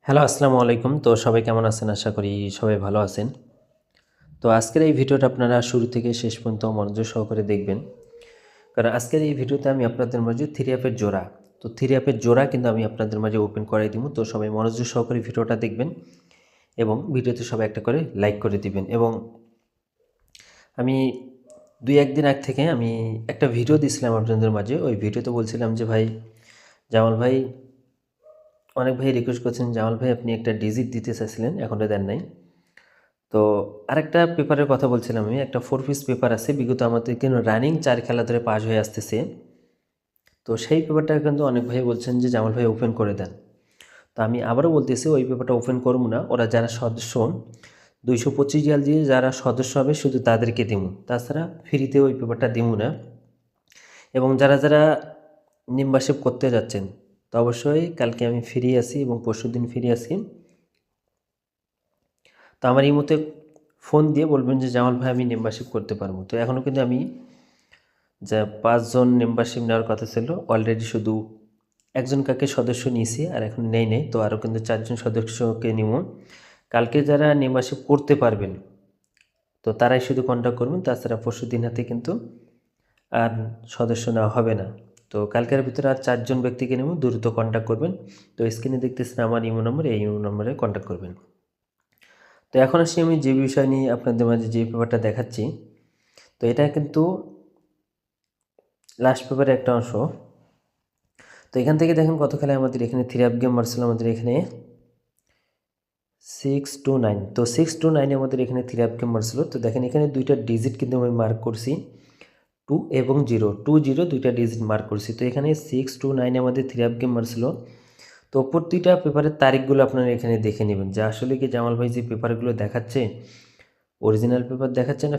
Hello, আসসালামু আলাইকুম। তো সবাই কেমন আছেন? আশা করি সবাই ভালো আছেন। তো আজকের এই ভিডিওটা আপনারা শুরু থেকে শেষ পর্যন্ত মনোযোগ সহকারে দেখবেন। কারণ আজকের এই ভিডিওতে আমি আপনাদের মাঝে 3 অ্যাপের জোড়া, তো 3 অ্যাপের জোড়া কিন্তু আমি আপনাদের মাঝে ওপেন করাই দিব। তো সবাই মনোযোগ সহকারে ভিডিওটা দেখবেন এবং ভিডিওতে সবাই একটা করে লাইক করে দিবেন। এবং আমি 2-1 দিন আগ থেকে আমি একটা ভিডিও দিয়েছিলাম আপনাদের মাঝে। ওই ভিডিওতে বলছিলাম যে ভাই, জামাল ভাই, অনেক ভাই রিকোয়েস্ট করছেন, জামাল ভাই আপনি একটা ডিজিট দিতে চাইছিলেন, এখনও দেন নাই। তো আরেকটা পেপারের কথা বলছিলাম আমি, একটা 4 পিস পেপার আছে, বিগত আমাদের কিন্তু রানিং 4 খেলা ধরে পাস হয়ে আসতেছে। তো সেই পেপারটা কিন্তু অনেক ভাই বলছেন যে জামাল ভাই ওপেন করে দেন। তো আমি আবারও বলতেছি, ওই পেপারটা ওপেন করবো না। ওরা যারা সদস্য 225 রিয়াল দিয়ে যারা সদস্য হবে শুধু তাদেরকে দিমু, তাছাড়া ফ্রিতে ওই পেপারটা দিমু না। এবং যারা যারা মেম্বারশিপ করতে যাচ্ছেন, তো অবশ্যই কালকে আমি ফ্রি আছি এবং পরশুদিন ফ্রি আছি। তো আমার এই মতে ফোন দিয়ে বলবেন যে জামাল ভাই আমি মেম্বারশিপ করতে পারবো। তো এখনও কিন্তু আমি যা 5 জন মেম্বারশিপ নেওয়ার কথা ছিল, অলরেডি শুধু একজন কাকে সদস্য নিয়েছি, আর এখন নেই। তো আরও কিন্তু 4 জন সদস্যকে নিব। কালকে যারা মেম্বারশিপ করতে পারবেন তো তারাই শুধু কন্ট্যাক্ট করবেন, তাছাড়া পরশু দিন হাতে কিন্তু আর সদস্য নেওয়া হবে না। তো কালকের ভিতরে আর 4 জন ব্যক্তিকে নেব, দ্রুত কন্ট্যাক্ট করবেন। তো স্ক্রিনে দেখতেছেন আমার ইমো নম্বর, এই ইমো নম্বরে কন্ট্যাক্ট করবেন। তো এখন আসি আমি যে বিষয় নিয়ে আপনাদের মাঝে যে পেপারটা দেখাচ্ছি, তো এটা কিন্তু লাস্ট পেপারের একটা অংশ। তো এখান থেকে দেখেন কত খেলায় আমাদের এখানে 3 অ্যাপ গেম মারছিল আমাদের এখানে 629। তো 629 আমাদের এখানে 3 অ্যাপ গেম মারছিল। তো দেখেন এখানে দুইটা ডিজিট কিন্তু আমি মার্ক করছি, 2 এবং 0, 2 0 দুইটা ডিজিট মার্ক করছি। তো এখানে 629 আমাদের 3 অ্যাপ গেম মারছিল। তো প্রতিটা পেপারের তারিখগুলো আপনারা এখানে দেখে নেবেন যে আসলে কি জামাল ভাই যে পেপারগুলো দেখাচ্ছে অরিজিনাল পেপার দেখাচ্ছে না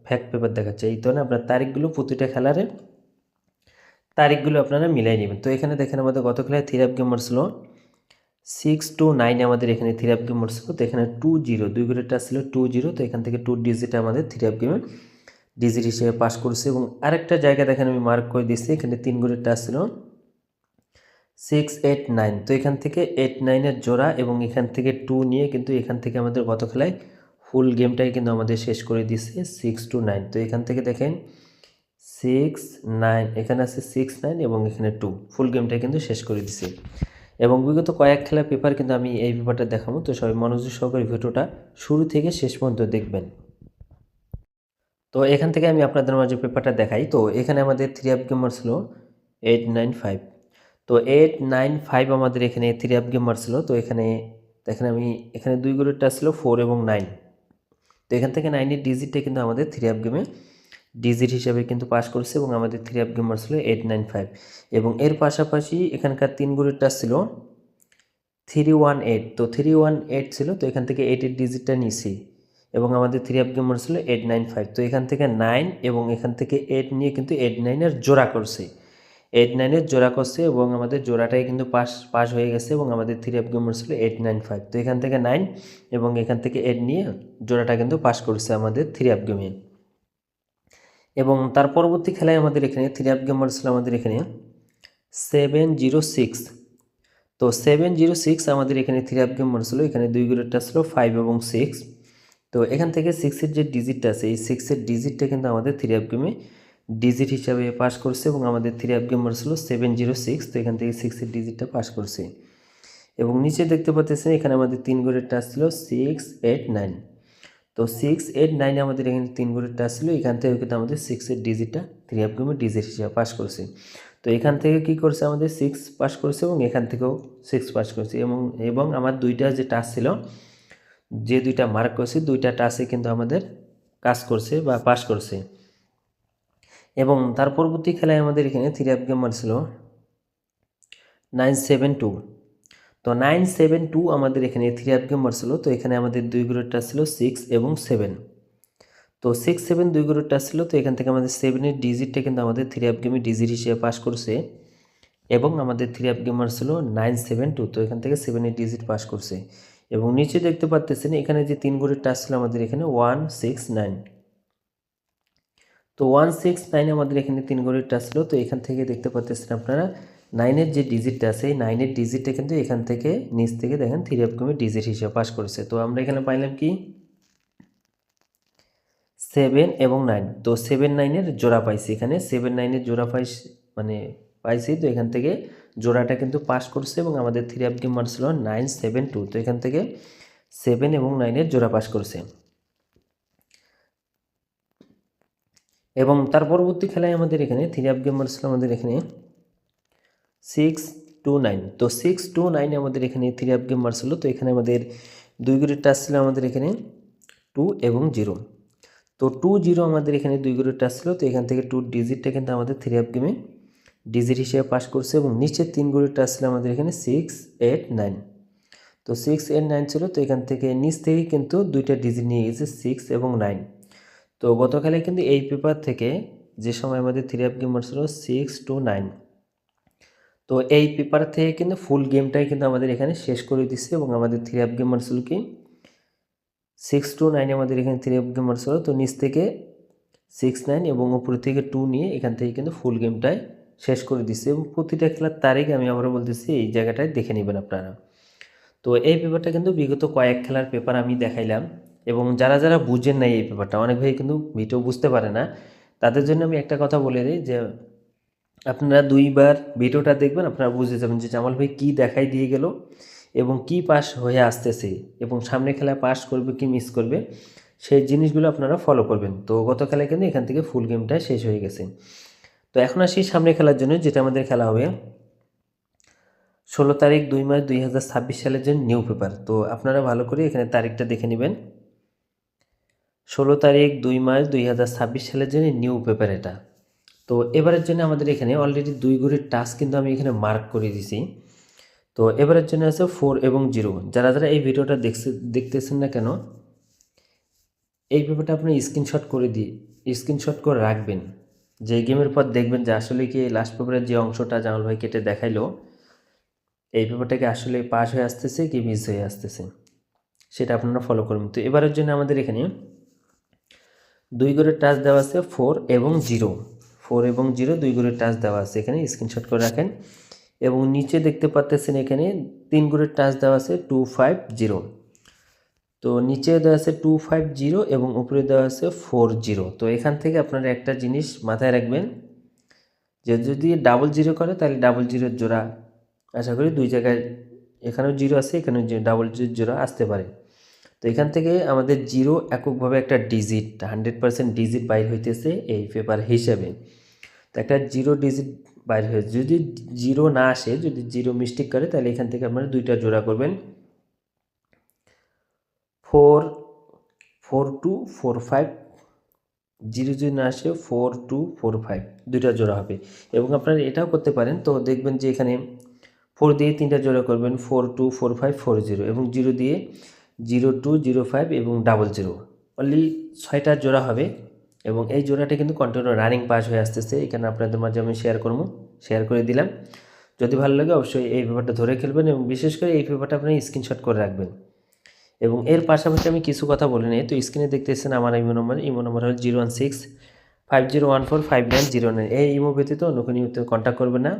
ফ্যাক্ট পেপার দেখাচ্ছে। এই তো না, আপনার তারিখগুলো প্রতিটা খেলারে তারিখগুলো আপনারা মিলাই নেবেন। তো এখানে দেখেন আমাদের গত খেলায় 3 অ্যাপ গেম মারছিল 629 আমাদের এখানে 3 অ্যাপ গেম মারছিল। তো এখানে 20 দুই ঘরেরটা ছিল 20। তো এখান থেকে 2 ডিজিট আমাদের 3 অ্যাপ গেমের ডিজিট হিসেবে পাস করছে। এবং আরেকটা জায়গা দেখেন আমি মার্ক করে দিচ্ছি, এখানে 3 ঘরেরটা ছিল 689। তো এখান থেকে 89-এর জোড়া এবং এখান থেকে 2 নিয়ে কিন্তু এখান থেকে আমাদের গত খেলায় ফুল গেমটাই কিন্তু আমাদের শেষ করে দিচ্ছে 629। তো এখান থেকে দেখেন 6-9, এখানে আছে 6-9 এবং এখানে 2, ফুল গেমটা কিন্তু শেষ করে দিছে। এবং বিগত কয়েক খেলা পেপার কিন্তু আমি এই পেপারটা দেখাবো। তো সবাই মনোযোগ সহকারে ভিডিওটা শুরু থেকে শেষ পর্যন্ত দেখবেন। তো এখান থেকে আমি আপনাদের মাঝে পেপারটা দেখাই। তো এখানে আমাদের 3 অ্যাপ গেমার ছিল 895। তো 895 আমাদের এখানে 3 অ্যাপ গেমার ছিল। তো এখানে দেখেন আমি এখানে দুই গ্রুপটা ছিল 4 এবং 9। তো এখান থেকে 9-এর ডিজিটটা কিন্তু আমাদের 3 অ্যাপ গেমে ডিজিট হিসাবে কিন্তু পাস করছে এবং আমাদের 3 অ্যাপ গেমার ছিল 895। এবং এর পাশাপাশি এখানকার 3 গ্রুপটা ছিল 318। তো 318 ছিল, তো এখান থেকে 8-এর ডিজিটটা নিয়েছি এবং আমাদের 3 অ্যাপ গেমার ছিল 895। তো এখান থেকে 9 এবং এখান থেকে 8 নিয়ে কিন্তু 89-এর জোড়া করছে, 89-এর জোড়া করছে এবং আমাদের জোড়াটাই কিন্তু পাস হয়ে গেছে এবং আমাদের 3 অ্যাপ গেমার ছিল 895। তো এখান থেকে 9 এবং এখান থেকে 8 নিয়ে জোড়াটা কিন্তু পাস করছে আমাদের 3 অ্যাপ গেমে। এবং তার পরবর্তী খেলায় আমাদের এখানে 3 অ্যাপ গেমার ছিল আমাদের এখানে 706। তো 706 আমাদের এখানে 3 অ্যাপ গেম ছিল, এখানে দুই গ্রেডটা ছিল 5 এবং 6। তো এখান থেকে 6-এর যে ডিজিটটা আছে, এই 6-এর ডিজিটটা কিন্তু আমাদের 3 অ্যাপ গেমে ডিজিট হিসাবে পাস করছে এবং আমাদের 3 অ্যাপ গেম ছিল 706। তো এখান থেকে 6-এর ডিজিটটা পাস করছে। এবং নিচে দেখতে পাচ্ছেন এখানে আমাদের 3 গ্রেডটা ছিল 689। তো 689 আমাদের এখানে 3 গ্রেডটা ছিল, এখান থেকে কিন্তু আমাদের 6-এর ডিজিটটা 3 অ্যাপ গেমের ডিজিট হিসাবে পাস করছে। তো এখান থেকে কি করছে আমাদের 6 পাস করছে এবং এখান থেকেও 6 পাস করছে। এবং আমার দুইটা যে টাচ ছিল, যে দুইটা মার্ক করছে, দুইটা টাচে কিন্তু আমাদের কাজ করছে বা পাস করছে। এবং তার পরবর্তী খেলায় আমাদের এখানে 3 অ্যাপ গেমার ছিল 972। তো 972 আমাদের এখানে 3 অ্যাপ গেমার ছিল। তো এখানে আমাদের দুই গ্রেডটা ছিল 6 এবং 7। তো 6-7 দুই গ্রেডটা ছিল, তো এখান থেকে আমাদের 7-এর ডিজিটটা কিন্তু আমাদের 3 অ্যাপ গেমে ডিজিট হিসেবে পাস করছে এবং আমাদের 3 অ্যাপ গেমার ছিল 972। তো এখান থেকে 7-এর ডিজিট পাস করছে। এবং নিচে দেখতে পাচ্ছেন এখানে যে 3 ঘরের টাচ ছিল আমাদের এখানে 169। তো 169 আমাদের এখানে 3 ঘরের টাচ ছিল। তো এখান থেকে দেখতে পাচ্ছেন আপনারা 9-এর যে ডিজিটটা আছে এই 9-এর ডিজিটটা কিন্তু এখান থেকে নিচ থেকে দেখেন 3 অপকমে ডিজিট হিসেবে পাস করেছে। তো আমরা এখানে পাইলাম কি 7 এবং 9। তো 7 9-এর জোড়া পাইছি, এখানে 7 9-এর জোড়া পাইছি। তো এখান থেকে জোড়াটা কিন্তু পাস করছে এবং আমাদের 3 অপকম মান ছিল 9 7 2। তো এখান থেকে 7 এবং 9-এর জোড়া পাস করছে। এবং তার পরবর্তী খেলায় আমাদের এখানে 3 অপকম মান ছিল আমাদের এখানে 6 2 9। তো 6 2 9 আমাদের এখানে 3 অপকম মান ছিল। তো এখানে আমাদের 2 ঘরের টাচ ছিল আমাদের এখানে 2 এবং 0। তো 2 0 আমাদের এখানে 2 ঘরের টাচ ছিল। তো এখান থেকে 2 ডিজিটটা কিন্তু আমাদের 3 অপকমে ডিজিট হিসেবে পাস করছে এবং নিচের 3 ঘরের টাচ ছিল আমাদের এখানে 6 8 9। তো 6 8 9 ছিল। তো এখান থেকে নিচ থেকে কিন্তু দুইটা ডিজিট নিয়ে গেছে 6 এবং 9। তো গতকালে কিন্তু এই পেপার থেকে যে সময় আমাদের 3 অপকম মান ছিল 6 2 9। তো এই পেপার থেকে কিন্তু ফুল গেমটাই কিন্তু আমাদের এখানে শেষ করে দিচ্ছে এবং আমাদের 3 অপকম মান ছিল কি 6 2 9 আমাদের এখানে 3 অপকম মান ছিল। তো নিচ থেকে 6 9 এবং উপর থেকে 2 নিয়ে এখান থেকে কিন্তু ফুল গেমটাই শেষ করে দিচ্ছে এবং প্রতিটা খেলার তারিখ আমি আবারও বলতেছি এই জায়গাটায় দেখে নেবেন আপনারা। তো এই পেপারটা কিন্তু বিগত কয়েক খেলার পেপার আমি দেখাইলাম এবং যারা যারা বুঝেন না এই পেপারটা, অনেক ভাই কিন্তু ভিডিও বুঝতে পারে না, তাদের জন্য আমি একটা কথা বলে দিই যে আপনারা 2বার ভিডিওটা দেখবেন, আপনারা বুঝে যাবেন যে জামাল ভাই কী দেখাই দিয়ে গেল এবং কি পাস হয়ে আসতেছে এবং সামনে খেলায় পাস করবে কি মিস করবে সেই জিনিসগুলো আপনারা ফলো করবেন। তো গত খেলায় কিন্তু এখান থেকে ফুল গেমটা শেষ হয়ে গেছে। তো এখন আসি সামনে খেলার জন্য, যেটা আমাদের খেলা হবে 16 তারিখ 2 মার্চ 2026 সালের জন্য নিউ পেপার। তো আপনারা ভালো করে এখানে তারিখটা দেখে নেবেন। 16 তারিখ 2 মার্চ 2026 সালের জন্য নিউ পেপার এটা। তো এবারের জন্য আমাদের এখানে অলরেডি 2 ঘরের টাচ কিন্তু আমি এখানে মার্ক করে দিছি। তো এবারের জন্য আছে 4 এবং 0। যারা যারা এই ভিডিওটা দেখতেছেন না কেন, এই পেপারটা আপনি স্ক্রিনশট করে রাখবেন, যে গেমের পর দেখবেন যে আসলে কি লাস্ট পেপারের যে অংশটা জামাল ভাই কেটে দেখাইলো এই পেপারটাকে আসলে পাস হয়ে আসতেছে কি মিস হয়ে আসতেছে সেটা আপনারা ফলো করবেন। তো এবারের জন্য আমাদের এখানে 2 ঘরের টাচ দেওয়া আছে 4 এবং 0। 4 এবং 0 2 ঘরের টাচ দেওয়া আছে, এখানে স্ক্রিনশট করে রাখেন। এবং নিচে দেখতে পাচ্ছেন এখানে 3 ঘরের টাচ দেওয়া আছে 2 5 0। তো নিচে দেওয়া আছে 2 5 0 এবং উপরে দেওয়া আছে 4 0। তো এখান থেকে আপনারা একটা জিনিস মাথায় রাখবেন যে যদি ডাবল 0 করে তাহলে ডাবল 0-এর জোড়া আশা করি দুই জায়গায়, এখানেও 0 আছে এখানেও ডাবল 0 জোড়া আসতে পারে। তো এখান থেকে আমাদের 0 এককভাবে একটা ডিজিট 100% ডিজিট বাইর হইতেছে এই পেপার হিসেবে। তো একটা 0 ডিজিট বাইর হয়ে যদি 0 না আসে, যদি 0 মিস্টেক করে তাহলে এখান থেকে আপনারা দুইটা জোড়া করবেন 4 4 2 4 5। 0 যদি না আসে 4 2 4 5 দুইটা জোড়া হবে। এবং আপনারা এটাও করতে পারেন, তো দেখবেন যে এখানে 4 দিয়ে 3টা জোড়া করবেন 4 2 4 5 4 0 এবং 0 দিয়ে 0 2 0 5 এবং ডাবল 0, অনলি 6টা জোড়া হবে। এবং এই জোড়াটা কিন্তু কন্টিনিউ রানিং পাস হয়ে আসতেছে, এখানে আপনাদের মাঝে আমি শেয়ার করে দিলাম। যদি ভালো লাগে অবশ্যই এই পেপারটা ধরে খেলবেন এবং বিশেষ করে এই পেপারটা আপনি স্ক্রিনশট করে রাখবেন। এবং এর পাশাপাশি আমি কিছু কথা বলে নিই। তো স্ক্রিনে দেখতেছেন আমার ইমো নম্বর হল 01650145909। এই ইমো ব্যতীত অন্য কোনো ইমোতে কন্ট্যাক্ট করবেন না,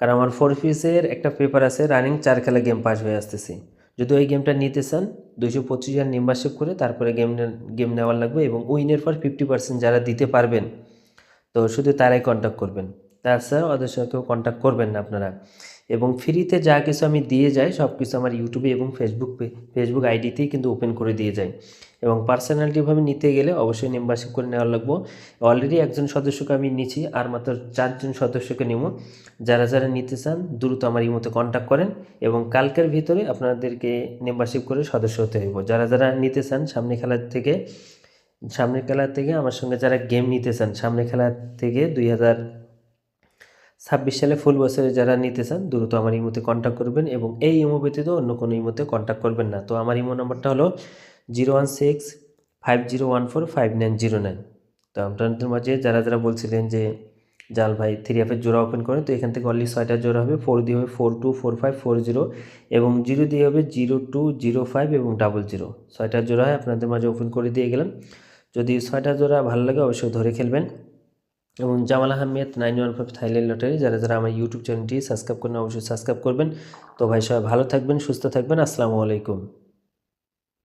কারণ আমার 4 পিসের একটা পেপার আছে রানিং 4 খেলা গেম পাস হয়ে আসতেছে। যদি ওই গেমটা নিতে চান 225 মেম্বারশিপ করে তারপরে গেম নেওয়ার লাগবে এবং উইনের পর 50% যারা দিতে পারবেন তো শুধু তারাই কন্ট্যাক্ট করবেন, তাছাড়া ওদের সঙ্গে কেউ কন্ট্যাক্ট করবেন না আপনারা। এবং ফ্রিতে যা কিছু আমি দিয়ে যাই সব কিছু আমার ইউটিউবে এবং ফেসবুক আইডিতেই কিন্তু ওপেন করে দিয়ে যাই। এবং পার্সোনালিটিভাবে নিতে গেলে অবশ্যই মেম্বারশিপ করে নেওয়ার লাগবো। অলরেডি একজন সদস্যকে আমি নিচ্ছি, আর মাত্র 4 জন সদস্যকে নেব। যারা যারা নিতে চান দ্রুত আমার ইমোতে কন্ট্যাক্ট করেন এবং কালকের ভিতরে আপনাদেরকে মেম্বারশিপ করে সদস্য হতে হইব। যারা যারা নিতে চান সামনের খেলা থেকে আমার সঙ্গে যারা গেম নিতে চান সামনের খেলা থেকে 2026 সালে ফুল বছরে যারা নিতে চান দ্রুত আমার ইমোতে কন্ট্যাক্ট করবেন এবং এই ইমো ব্যতীত অন্য কোনো ইমোতে কন্ট্যাক্ট করবেন না। তো আমার ইমো নাম্বারটা হলো 01650145909। তো আপনাদের মাঝে যারা যারা বলছিলেন যে জাল ভাই 3F-এর জোড়া ওপেন করেন, তো এখান থেকে অনলি 6টা জোড়া হবে। 4 দিয়ে হবে 4 2 4 5 4 0 এবং 0 দিয়ে হবে 0 2 0 5 এবং ডাবল 0। 6টা জোড়া হয় আপনাদের মাঝে ওপেন করে দিয়ে গেলাম। যদি 6টা জোড়া ভালো লাগে অবশ্যই ধরে খেলবেন এবং জামাল আহমেদ 915 থাইল্যান্ড লটারি, যারা যারা আমার ইউটিউব চ্যানেলটি সাবস্ক্রাইব করেন অবশ্যই সাবস্ক্রাইব করবেন। তো ভাই সবাই ভালো থাকবেন, সুস্থ থাকবেন। আসসালামু আলাইকুম।